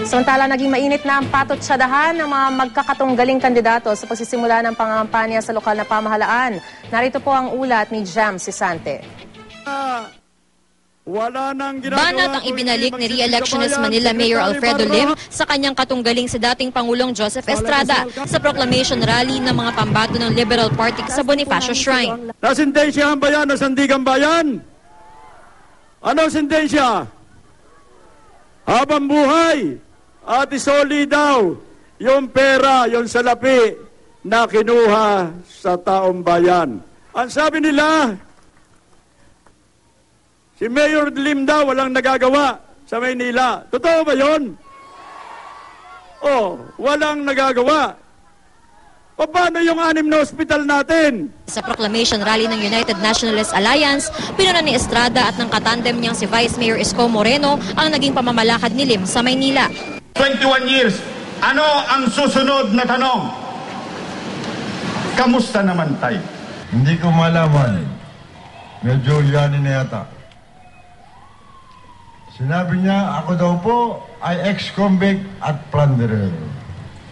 Samantala, naging mainit na ang patot-syadahan ng mga magkakatunggaling kandidato sa pagsisimula ng pangangampanya sa lokal na pamahalaan. Narito po ang ulat ni Jam Sisante. Banat ang ibinalik ni re-electionist Manila Mayor Alfredo Lim sa kanyang katunggaling si dating Pangulong Joseph Estrada sa proclamation rally ng mga pambato ng Liberal Party sa Bonifacio Shrine. Nasintensyahan ba yan na sandigang bayan? Anong sintensya? Habang buhay at isoli daw yung pera, yung salapi na kinuha sa taong bayan. Ang sabi nila, si Mayor Lim daw walang nagagawa sa Maynila. Totoo ba yun? Oh, walang nagagawa. Paano yung 6 na ospital natin? Sa proclamation rally ng United Nationalist Alliance, pinuna ni Estrada at ng katandem niyang si Vice Mayor Isko Moreno ang naging pamamalakad ni Lim sa Maynila. 21 years, ano ang susunod na tanong? Kamusta naman tayo? Hindi ko malaman. Medyo Giuliani na yata. Sinabi niya, ako daw po ay ex-convict at plunderer.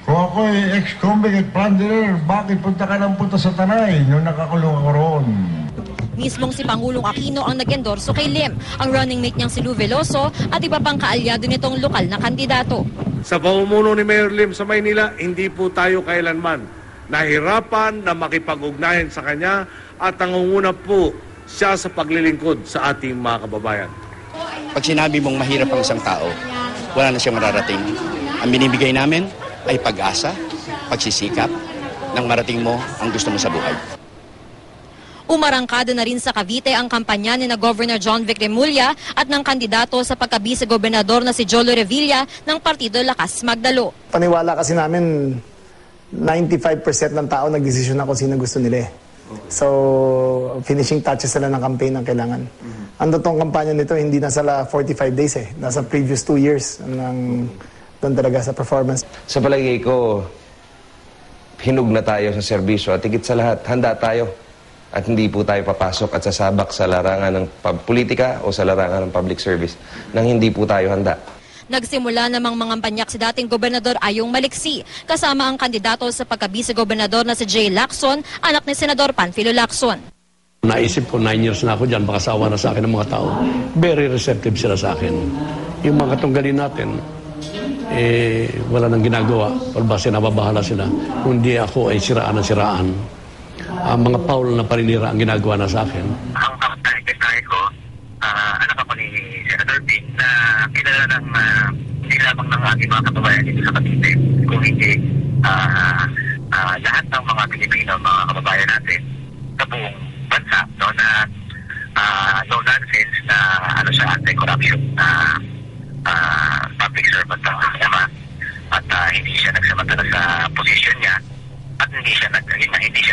Kung ako ay ex-convict at plunderer, bakit punta ka ng punta sa Tanay nung nakakulong ako roon? Mismong si Pangulong Aquino ang nag-endorso kay Lim, ang running mate niyang si Lou Veloso at iba pang kaalyado nitong lokal na kandidato. Sa pamumuno ni Mayor Lim sa Maynila, hindi po tayo kailanman nahirapan na makipag-ugnayan sa kanya at nangunguna po siya sa paglilingkod sa ating mga kababayan. Pag sinabi mong mahirap ang isang tao, wala na siyang mararating. Ang binibigay namin ay pag-asa, pagsisikap, nang marating mo ang gusto mo sa buhay. Umarangkada na rin sa Cavite ang kampanya ni na Governor John Vic Remulla at ng kandidato sa pagka-vice-gobernador na si Jolo Revilla ng Partido Lakas Magdalo. Paniwala kasi namin 95% ng tao nagdesisyon na kung sino gusto nila. So, finishing touches sila ng campaign ang kailangan. Ang totoong kampanya nito hindi nasa 45 days eh. Nasa previous 2 years doon talaga sa performance. Sa palagay ko, hinug na tayo sa serbisyo at higit sa lahat, handa tayo. At hindi po tayo papasok at sasabak sa larangan ng politika o sa larangan ng public service nang hindi po tayo handa. Nagsimula namang mangampanyak si dating Gobernador Ayong Maliksi, kasama ang kandidato sa pagka-vice-gobernador na si Jay Lacson, anak ni Senador Panfilo Lacson. Naisip ko 9 years na ako dyan, makasawa na sa akin ng mga tao. Very receptive sila sa akin. Yung mga katunggalin natin, wala nang ginagawa. Palbase nababahala sila. Kung di ako ay siraan ng siraan. Ang mga Paul na paninira ang ginagawa na sa akin. Ang kapatid ko, anak ako ni Senator Ping na kilala ng hindi lamang ng aking mga kababayan dito sa Cavite, kung hindi lahat ng mga Pilipino, mga kababayan natin sa buong bansa, no, na no nonsense na siya anti-corruption na public servant ang ama at hindi siya nagsamantala sa posisyon niya at hindi siya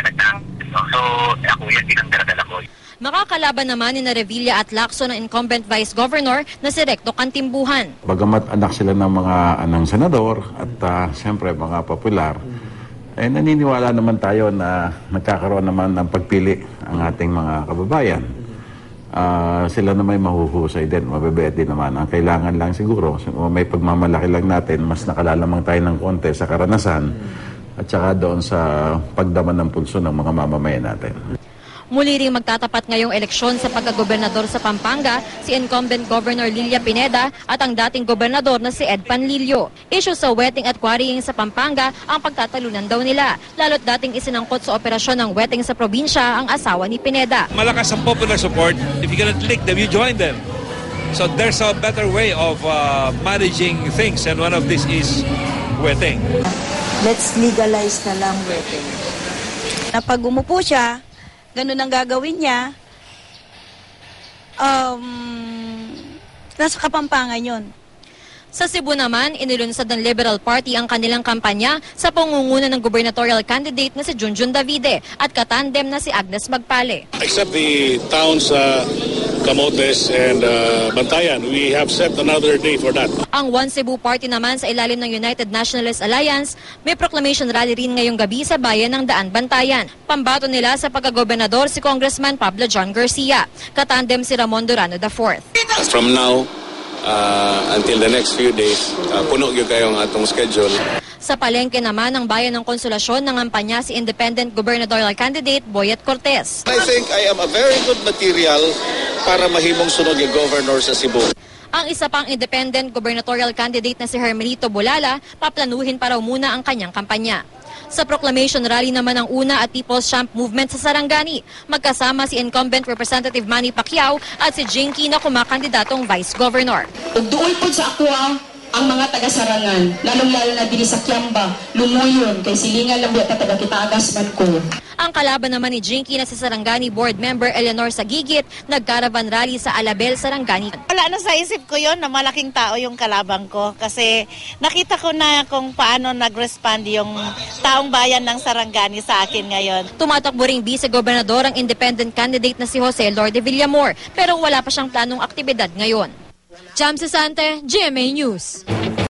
nagdang. No? So ako yan din ang daladala ko. Makakalaban naman ni na Revilla at Lacson ang incumbent Vice Governor na si Recto Cantimbuhan. Bagamat anak sila ng mga anang senador at siyempre mga popular, naniniwala naman tayo na nagkakaroon naman ng pagpili ang ating mga kababayan. Sila na may mahuhusay din, mabibet din naman. Ang kailangan lang siguro, may pagmamalaki lang natin, mas nakalalamang tayo ng konti sa karanasan at saka doon sa pagdaman ng pulso ng mga mamamayan natin. Muli ring magtatapat ngayong eleksyon sa pagkagobernador sa Pampanga si incumbent Governor Lilia Pineda at ang dating gobernador na si Ed Panlilio. Issue sa wetting at quarrying sa Pampanga ang pagtatalunan daw nila. Lalo't dating isinangkot sa operasyon ng wetting sa probinsya ang asawa ni Pineda. Malakas ang popular support. If you cannot lick them, you join them. So there's a better way of managing things and one of this is wetting. Let's legalize na lang wetting. Na pag umupo siya, ganun ang gagawin niya, nasa Kapampangan yun. Sa Cebu naman, inilunsad ng Liberal Party ang kanilang kampanya sa pangunguna ng gubernatorial candidate na si Junjun Davide at katandem na si Agnes Magpale. Except the towns Camotes and Bantayan, we have set another day for that. Ang One Cebu Party naman sa ilalim ng United Nationalist Alliance, may proclamation rally rin ngayong gabi sa bayan ng Daan, Bantayan. Pambato nila sa pagkagobernador si Congressman Pablo John Garcia. Katandem si Ramon Durano IV. From now, until the next few days, puno gyud kayo ang atong schedule. Sa palengke naman ng Bayan ng Konsolasyon, nangampanya si independent gubernatorial candidate Boyet Cortez. I think I am a very good material para mahimong sunod yung governor sa Cebu. Ang isa pang independent gubernatorial candidate na si Hermelito Bolala, paplanuhin para muna ang kanyang kampanya. Sa proclamation rally naman ang una at People's Champ Movement sa Sarangani, magkasama si incumbent Representative Manny Pacquiao at si Jinky na kumakandidatong Vice Governor. Doon po sa akwa ang mga taga-Sarangan, lalong-lalo na dili sa Kiamba, lumuyon kay silingan lang at taga-Kitagas man ko. Ang kalaban naman ni Jinky na si Sarangani Board Member Eleanor Sagigit, nag-caravan rally sa Alabel, Sarangani. Wala na sa isip ko yon na malaking tao yung kalabang ko kasi nakita ko na kung paano nag-respond yung taong bayan ng Sarangani sa akin ngayon. Tumatakbo ring vice-gobernador ang independent candidate na si Jose Lorde Villamor pero wala pa siyang planong aktibidad ngayon. Jam Sisante, GMA News.